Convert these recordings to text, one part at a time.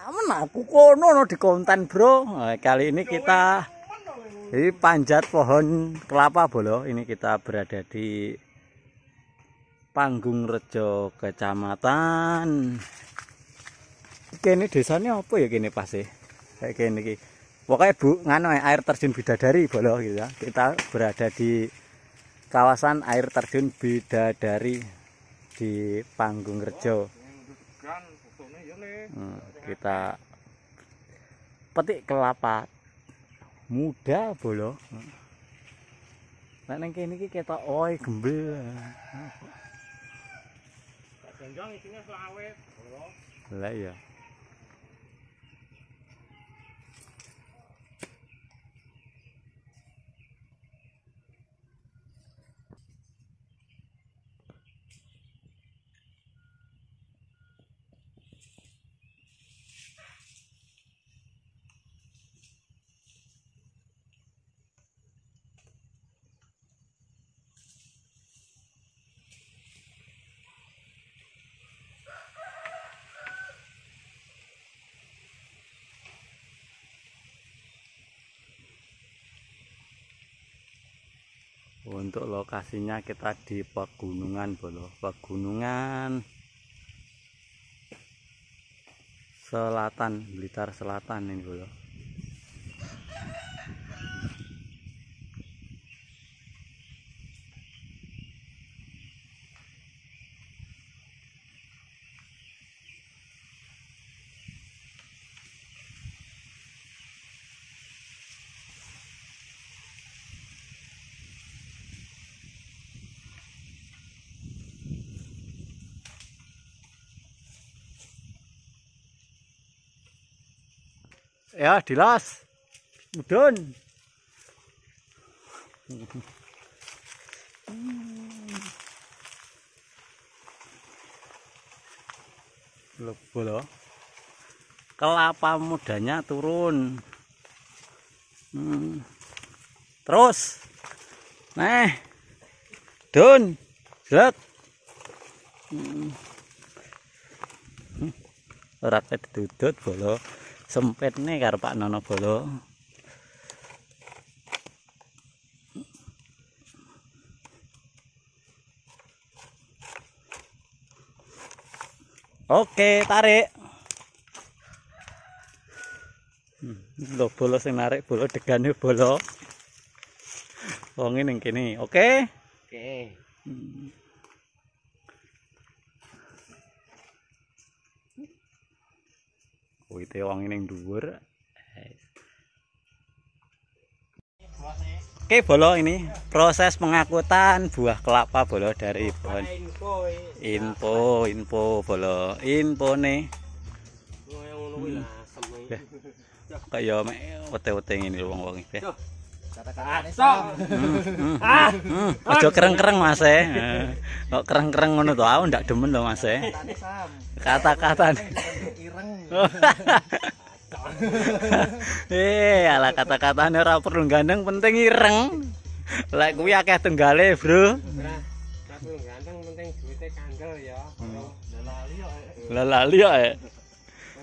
Aman aku kono no di konten bro. Nah, kali ini kita di panjat pohon kelapa bolo. Ini kita berada di Panggung Rejo, Kecamatan. Ini desanya apa ya gini pasti? Kayak gini ki. Pokoknya bu, ngano air terjun Bidadari bolo gitu ya. Kita berada di kawasan air terjun Bidadari di Panggung Rejo. Kita petik kelapa muda bolo. Nek nang kene iki ketok oi gembel. Gendong isine sawit bolo. Lah iya. Untuk lokasinya kita di pegunungan bolo, pegunungan selatan, Blitar Selatan ini bolo. Ya, dilas. Mudun. Bolo. Kelapa mudanya turun. Terus. Nah. Dun. Zet. Ora ditudut bolo. Sempit nih karo Pak Nono bolo. Oke, tarik. Lho bolo sing narik bolo degane bolo. Wong ning kene. Oke. Oke. Wite wong ning dhuwur. Oke bolo, ini proses pengangkutan buah kelapa bolo dari pohon. Info bolo, info nih. Kayak mek wete-wete ngene wong-wong iki. Aja kereng-kereng Mas kok kereng-kereng ngono to aku ndak demen lho Mas kata-kata ireng. Ala kata-katane ora perlu gandeng, penting ireng. Lek kuwi akeh tenggale, Bro. Ora perlu gandeng, penting duwite kandel ya. Lali kok.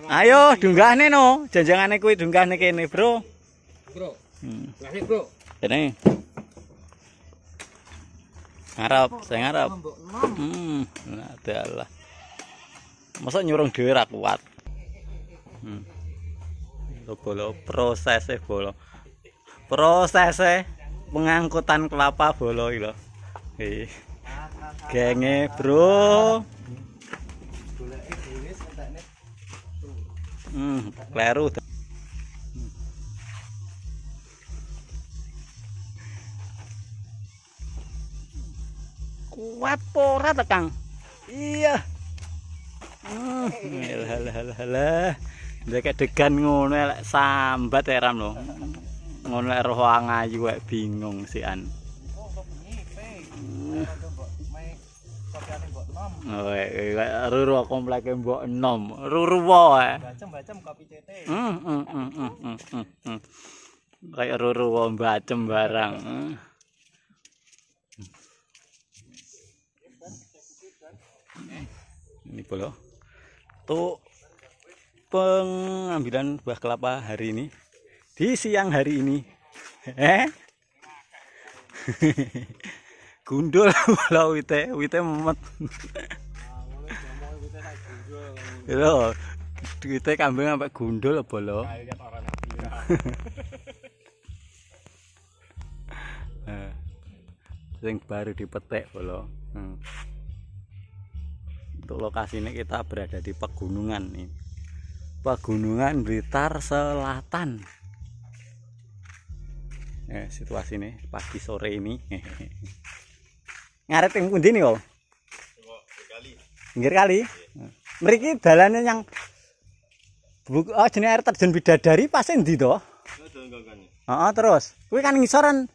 Ayo dunggahne no, janjangane kuwi dunggahne kene, Bro. Bro. Lahir, Bro. Ini. Ngarep, saya ngarep. Adalah. Masa nyurung dhewe ra kuat. Bolo prosesnya bolo. Prosesnya pengangkutan kelapa bolo iki lho. Genge, Bro. Kleru. Kuat pora ta, Kang? Iya. Halah. Ndek degan ngono lek sambat eram lho. Ngono lek roh ngayu wae bingung sian. Ruru kompleke mbok enom. Ruru wae. Bacem kopi cete. Kayak ruru wae bacem barang. Ini bolo. Tuh pengambilan buah kelapa hari ini di siang hari ini. Gundul bola wite memet. Lho, wite kambing sampai gundul bola. Sing baru dipetik bola. Untuk lokasinya kita berada di pegunungan nih. Pegunungan Blitar Selatan. Situasi ini pagi sore ini. Ngaret yang pundi nih kok? Pinggir kali. Mriki dalannya yang jenis air terjun Bidadari pas endi to? Heeh, terus. Kuwi kan ngisoran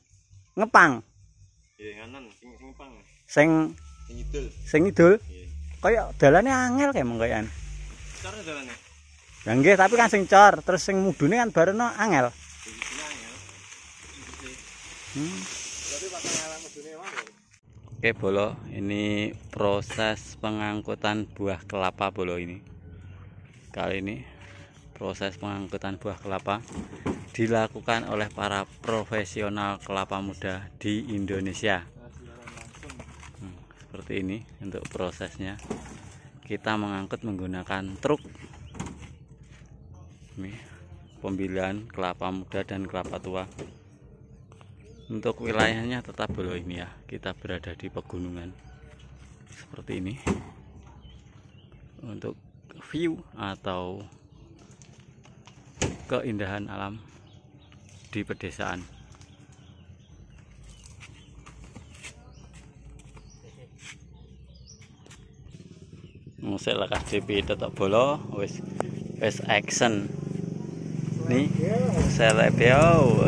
ngepang. Iya, nganan sing ngepang. Sing ngidul. Kayak dalannya angel kayak mengkoyan. Cor dalane. Ya nggih, tapi kan sing cor, terus sing mudune kan barono angel. Oke bolo, ini proses pengangkutan buah kelapa bolo ini. Kali ini proses pengangkutan buah kelapa dilakukan oleh para profesional kelapa muda di Indonesia. Seperti ini untuk prosesnya. Kita mengangkut menggunakan truk. Ini pemilihan kelapa muda dan kelapa tua. Untuk wilayahnya tetap bolo ini ya. Kita berada di pegunungan. Seperti ini. Untuk view atau keindahan alam di pedesaan. Musik lekas DP tetap bolo wis action nih selebio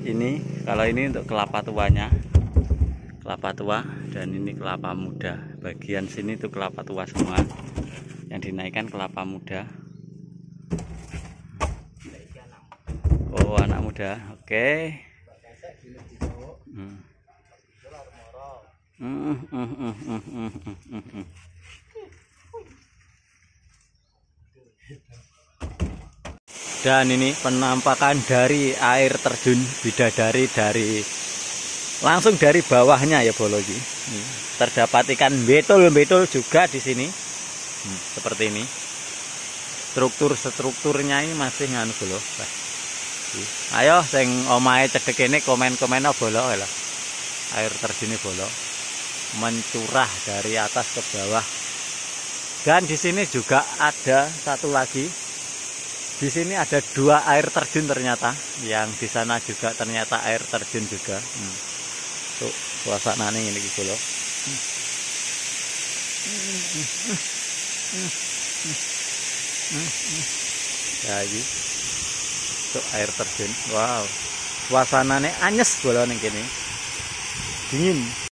ini kalau ini untuk kelapa tuanya, kelapa tua, dan ini kelapa muda. Bagian sini tuh kelapa tua semua, yang dinaikkan kelapa muda. Oh, anak muda, oke. Dan ini penampakan dari air terjun Bidadari langsung dari bawahnya ya bolo ini. Terdapat ikan betul juga di sini. Seperti ini. Strukturnya ini masih nganu bolo. Ayo sing omahe cedek ini komen-komen bolo lho. Air terjun bolo mencurah dari atas ke bawah. Dan di sini juga ada satu lagi. Di sini ada dua air terjun ternyata, yang di sana juga ternyata air terjun juga. Tuh suasananya ini gitu loh. Jadi tuh air terjun. Wow, suasananya anyes bola ning kene. Dingin.